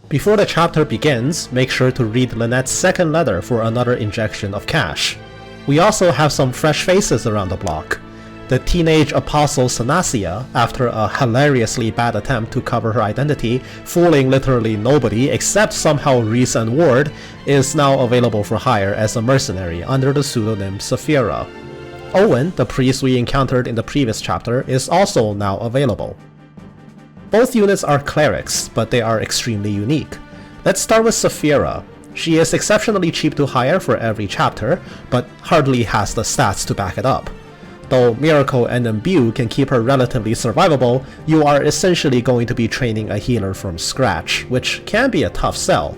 Before the chapter begins, make sure to read Lynette's second letter for another injection of cash. We also have some fresh faces around the block. The teenage apostle Sanasia, after a hilariously bad attempt to cover her identity, fooling literally nobody except somehow Reese and Ward, is now available for hire as a mercenary under the pseudonym Saphira. Owen, the priest we encountered in the previous chapter, is also now available. Both units are clerics, but they are extremely unique. Let's start with Saphira. She is exceptionally cheap to hire for every chapter, but hardly has the stats to back it up. Though Miracle and Imbue can keep her relatively survivable, you are essentially going to be training a healer from scratch, which can be a tough sell.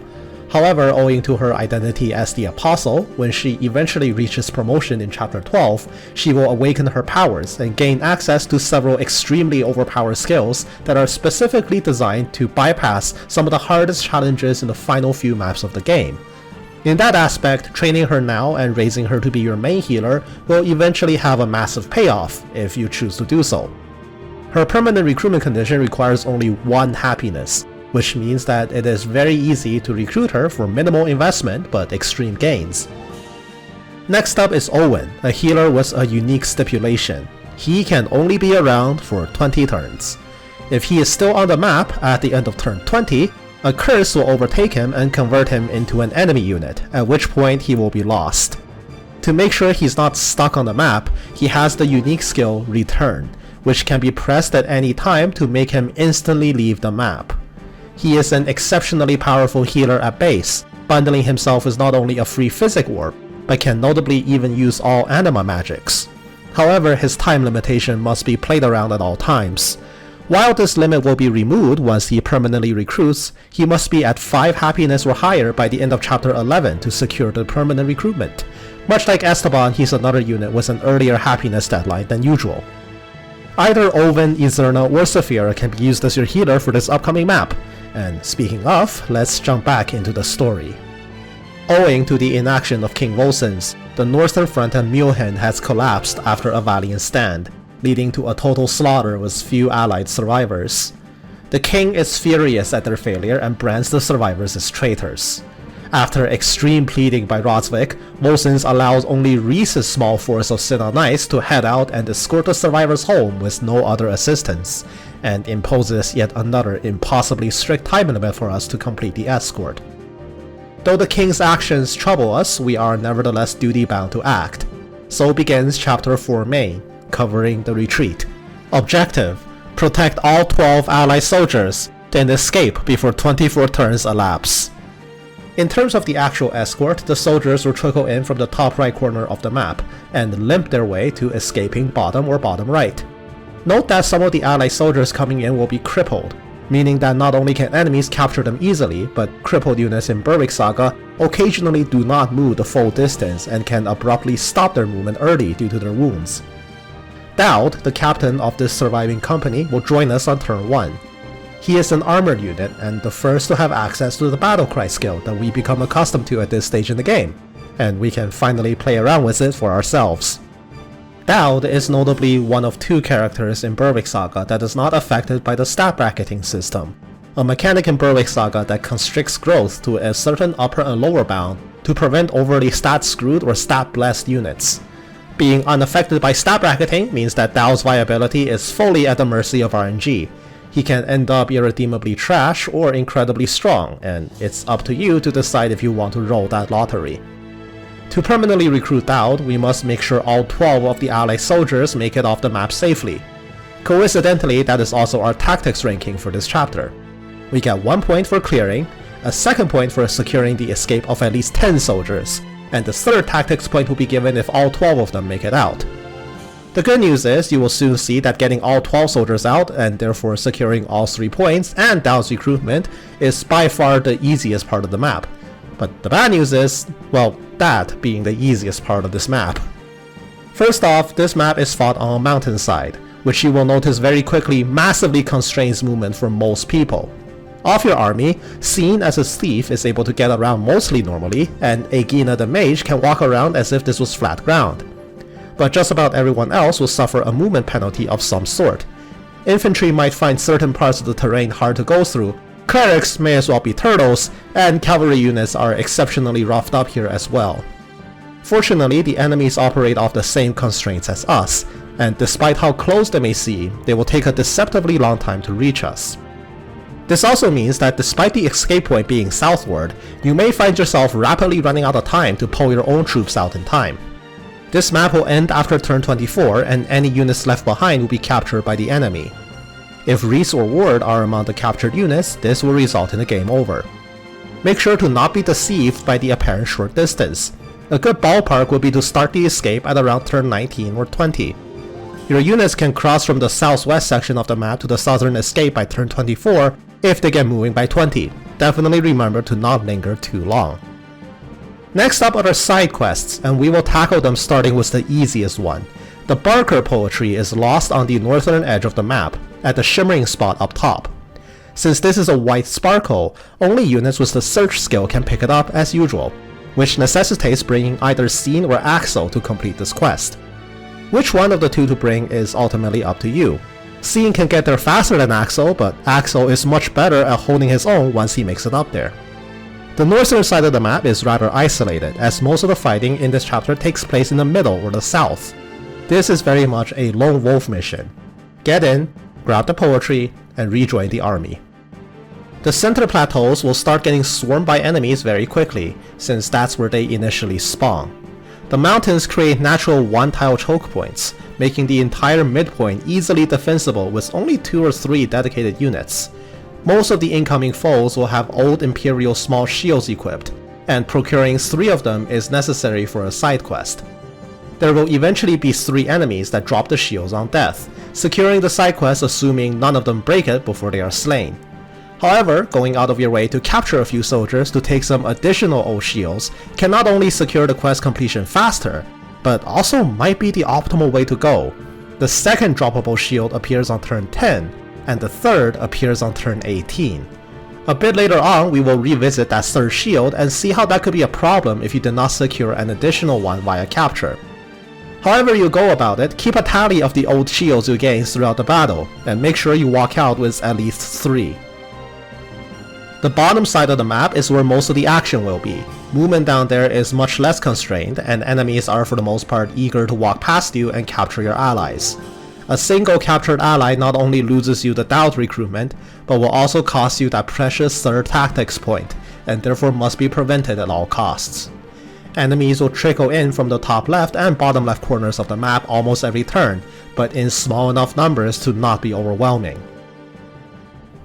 However, owing to her identity as the Apostle, when she eventually reaches promotion in Chapter 12, she will awaken her powers and gain access to several extremely overpowered skills that are specifically designed to bypass some of the hardest challenges in the final few maps of the game. In that aspect, training her now and raising her to be your main healer will eventually have a massive payoff if you choose to do so. Her permanent recruitment condition requires only 1 happiness, which means that it is very easy to recruit her for minimal investment but extreme gains. Next up is Owen, a healer with a unique stipulation. He can only be around for 20 turns. If he is still on the map at the end of turn 20, a curse will overtake him and convert him into an enemy unit, at which point he will be lost. To make sure he's not stuck on the map, he has the unique skill Return, which can be pressed at any time to make him instantly leave the map. He is an exceptionally powerful healer at base, bundling himself with not only a free physic warp, but can notably even use all anima magics. However, his time limitation must be played around at all times. While this limit will be removed once he permanently recruits, he must be at 5 happiness or higher by the end of Chapter 11 to secure the permanent recruitment. Much like Esteban, he's another unit with an earlier happiness deadline than usual. Either Owen, Izerna, or Saphira can be used as your healer for this upcoming map. And speaking of, let's jump back into the story. Owing to the inaction of King Volsens, the northern front and Mulhen has collapsed after a valiant stand, leading to a total slaughter with few allied survivors. The king is furious at their failure and brands the survivors as traitors. After extreme pleading by Rodsvik, Volsens allows only Reese's small force of Sinnoh Knights to head out and escort the survivors home with no other assistance, and imposes yet another impossibly strict time limit for us to complete the escort. Though the king's actions trouble us, we are nevertheless duty-bound to act. So begins Chapter 4 Main, covering the retreat. Objective: protect all 12 allied soldiers, then escape before 24 turns elapse. In terms of the actual escort, the soldiers will trickle in from the top right corner of the map, and limp their way to escaping bottom or bottom right. Note that some of the allied soldiers coming in will be crippled, meaning that not only can enemies capture them easily, but crippled units in Berwick Saga occasionally do not move the full distance and can abruptly stop their movement early due to their wounds. Daoud, the captain of this surviving company, will join us on turn 1. He is an armored unit and the first to have access to the battle cry skill that we become accustomed to at this stage in the game, and we can finally play around with it for ourselves. Daoud is notably one of 2 characters in Berwick Saga that is not affected by the stat bracketing system, a mechanic in Berwick Saga that constricts growth to a certain upper and lower bound to prevent overly stat-screwed or stat-blessed units. Being unaffected by stat bracketing means that Daoud's viability is fully at the mercy of RNG. He can end up irredeemably trash or incredibly strong, and it's up to you to decide if you want to roll that lottery. To permanently recruit Daoud, we must make sure all 12 of the allied soldiers make it off the map safely. Coincidentally, that is also our tactics ranking for this chapter. We get 1 point for clearing, a 2nd point for securing the escape of at least 10 soldiers, and the 3rd tactics point will be given if all 12 of them make it out. The good news is you will soon see that getting all 12 soldiers out, and therefore securing all 3 points and Daoud's recruitment, is by far the easiest part of the map. But the bad news is, well, that being the easiest part of this map. First off, this map is fought on a mountainside, which you will notice very quickly massively constrains movement for most people. Of your army, Seen as a thief is able to get around mostly normally, and Aegina the mage can walk around as if this was flat ground. But just about everyone else will suffer a movement penalty of some sort. Infantry might find certain parts of the terrain hard to go through, Clerics may as well be turtles, and cavalry units are exceptionally roughed up here as well. Fortunately, the enemies operate off the same constraints as us, and despite how close they may seem, they will take a deceptively long time to reach us. This also means that despite the escape point being southward, you may find yourself rapidly running out of time to pull your own troops out in time. This map will end after turn 24, and any units left behind will be captured by the enemy. If Reese or Ward are among the captured units, this will result in a game over. Make sure to not be deceived by the apparent short distance. A good ballpark would be to start the escape at around turn 19 or 20. Your units can cross from the southwest section of the map to the southern escape by turn 24 if they get moving by 20. Definitely remember to not linger too long. Next up are side quests, and we will tackle them starting with the easiest one. The Barker poetry is lost on the northern edge of the map, at the shimmering spot up top. Since this is a white sparkle, only units with the search skill can pick it up as usual, which necessitates bringing either Scene or Axel to complete this quest. Which one of the two to bring is ultimately up to you. Scene can get there faster than Axel, but Axel is much better at holding his own once he makes it up there. The northern side of the map is rather isolated, as most of the fighting in this chapter takes place in the middle or the south. This is very much a lone wolf mission. Get in, grab the poetry, and rejoin the army. The center plateaus will start getting swarmed by enemies very quickly, since that's where they initially spawn. The mountains create natural one-tile choke points, making the entire midpoint easily defensible with only 2 or 3 dedicated units. Most of the incoming foes will have old Imperial small shields equipped, and procuring 3 of them is necessary for a side quest. There will eventually be 3 enemies that drop the shields on death, securing the side quest assuming none of them break it before they are slain. However, going out of your way to capture a few soldiers to take some additional old shields can not only secure the quest completion faster, but also might be the optimal way to go. The second droppable shield appears on turn 10, and the third appears on turn 18. A bit later on, we will revisit that third shield and see how that could be a problem if you did not secure an additional one via capture. However you go about it, keep a tally of the old shields you gain throughout the battle, and make sure you walk out with at least 3. The bottom side of the map is where most of the action will be. Movement down there is much less constrained, and enemies are for the most part eager to walk past you and capture your allies. A single captured ally not only loses you the Daoud recruitment, but will also cost you that precious third tactics point, and therefore must be prevented at all costs. Enemies will trickle in from the top left and bottom left corners of the map almost every turn, but in small enough numbers to not be overwhelming.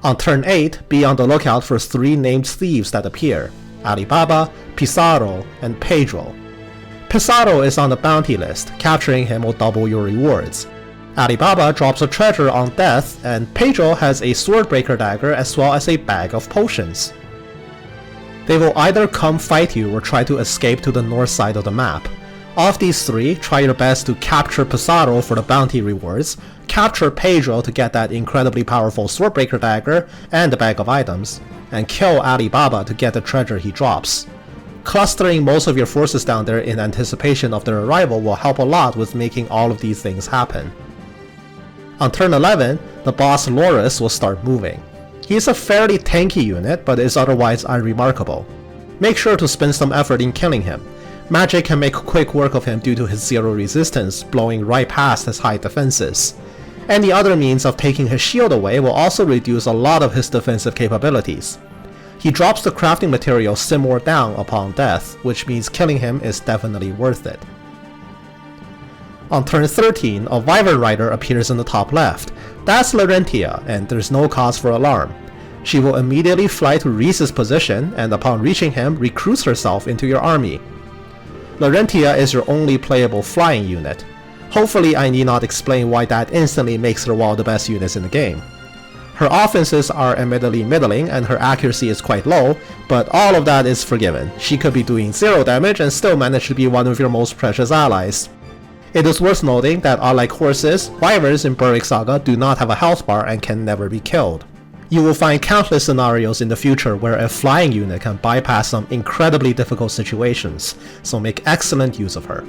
On turn 8, be on the lookout for 3 named thieves that appear: Alibaba, Pizarro, and Pedro. Pizarro is on the bounty list. Capturing him will double your rewards. Alibaba drops a treasure on death, and Pedro has a swordbreaker dagger as well as a bag of potions. They will either come fight you or try to escape to the north side of the map. Of these 3, try your best to capture Pizarro for the bounty rewards, capture Pedro to get that incredibly powerful swordbreaker dagger and the bag of items, and kill Alibaba to get the treasure he drops. Clustering most of your forces down there in anticipation of their arrival will help a lot with making all of these things happen. On turn 11, the boss Loris will start moving. He is a fairly tanky unit, but is otherwise unremarkable. Make sure to spend some effort in killing him. Magic can make quick work of him due to his 0 resistance, blowing right past his high defenses. Any other means of taking his shield away will also reduce a lot of his defensive capabilities. He drops the crafting material Simor down upon death, which means killing him is definitely worth it. On turn 13, a Wyvern Rider appears in the top left. That's Larentia, and there's no cause for alarm. She will immediately fly to Reese's position, and upon reaching him, recruits herself into your army. Larentia is your only playable flying unit. Hopefully I need not explain why that instantly makes her one of the best units in the game. Her offenses are admittedly middling and her accuracy is quite low, but all of that is forgiven. She could be doing 0 damage and still manage to be one of your most precious allies. It is worth noting that unlike horses, wyverns in Berwick Saga do not have a health bar and can never be killed. You will find countless scenarios in the future where a flying unit can bypass some incredibly difficult situations, so make excellent use of her.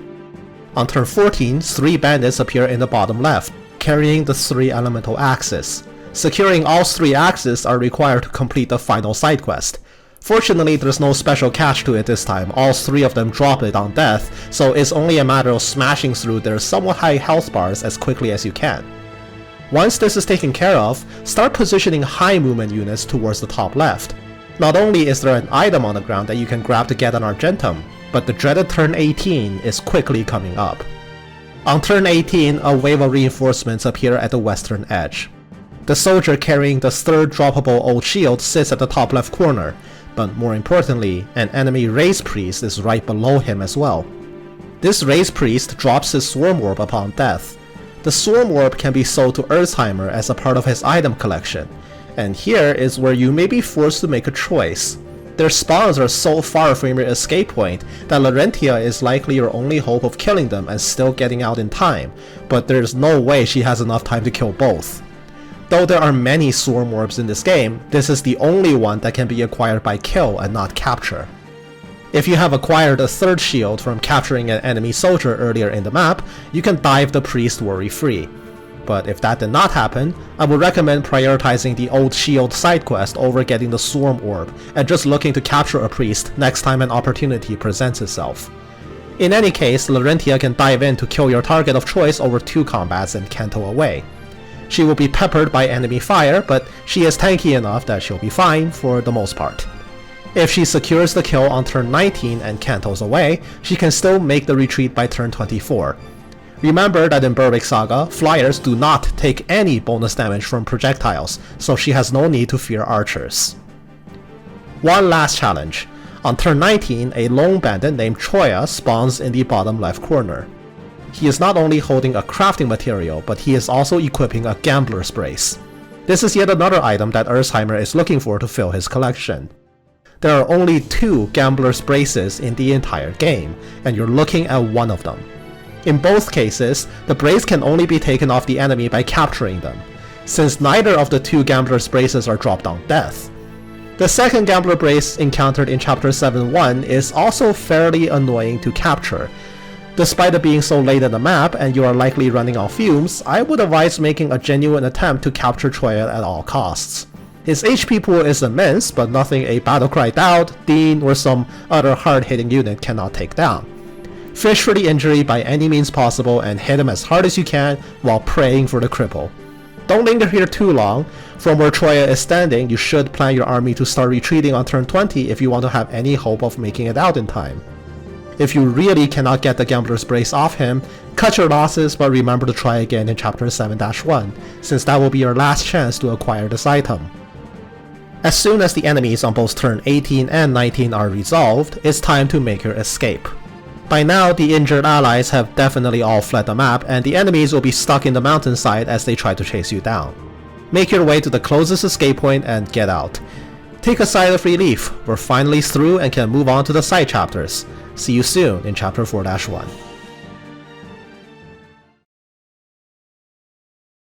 On turn 14, 3 bandits appear in the bottom left, carrying the 3 elemental axes. Securing all 3 axes are required to complete the final side quest. Fortunately, there's no special catch to it this time, all 3 of them drop it on death, so it's only a matter of smashing through their somewhat high health bars as quickly as you can. Once this is taken care of, start positioning high movement units towards the top left. Not only is there an item on the ground that you can grab to get an Argentum, but the dreaded turn 18 is quickly coming up. On turn 18, a wave of reinforcements appear at the western edge. The soldier carrying the 3rd droppable old shield sits at the top left corner, but more importantly, an enemy Race Priest is right below him as well. This Race Priest drops his Swarm Orb upon death. The Swarm Orb can be sold to Erzheimer as a part of his item collection, and here is where you may be forced to make a choice. Their spawns are so far from your escape point that Larentia is likely your only hope of killing them and still getting out in time, but there's no way she has enough time to kill both. Though there are many Swarm Orbs in this game, this is the only one that can be acquired by kill and not capture. If you have acquired a 3rd shield from capturing an enemy soldier earlier in the map, you can dive the priest worry-free. But if that did not happen, I would recommend prioritizing the old shield side quest over getting the Swarm Orb and just looking to capture a priest next time an opportunity presents itself. In any case, Larentia can dive in to kill your target of choice over 2 combats and canto away. She will be peppered by enemy fire, but she is tanky enough that she'll be fine for the most part. If she secures the kill on turn 19 and cantos away, she can still make the retreat by turn 24. Remember that in Berwick Saga, flyers do not take any bonus damage from projectiles, so she has no need to fear archers. One last challenge. On turn 19, a lone bandit named Choya spawns in the bottom left corner. He is not only holding a crafting material, but he is also equipping a gambler's brace. This is yet another item that Erzheimer is looking for to fill his collection. There are only 2 gambler's braces in the entire game, and you're looking at one of them. In both cases, the brace can only be taken off the enemy by capturing them, since neither of the 2 gambler's braces are dropped on death. The second gambler brace encountered in chapter 7.1 is also fairly annoying to capture. Despite it being so late in the map and you are likely running on fumes, I would advise making a genuine attempt to capture Choya at all costs. His HP pool is immense, but nothing a Battlecry Daoud, Dean, or some other hard-hitting unit cannot take down. Fish for the injury by any means possible and hit him as hard as you can while praying for the cripple. Don't linger here too long. From where Choya is standing, you should plan your army to start retreating on turn 20 if you want to have any hope of making it out in time. If you really cannot get the Gambler's Brace off him, cut your losses, but remember to try again in chapter 7-1, since that will be your last chance to acquire this item. As soon as the enemies on both turn 18 and 19 are resolved, it's time to make your escape. By now, the injured allies have definitely all fled the map, and the enemies will be stuck in the mountainside as they try to chase you down. Make your way to the closest escape point and get out. Take a sigh of relief, we're finally through and can move on to the side chapters. See you soon in chapter 4-1.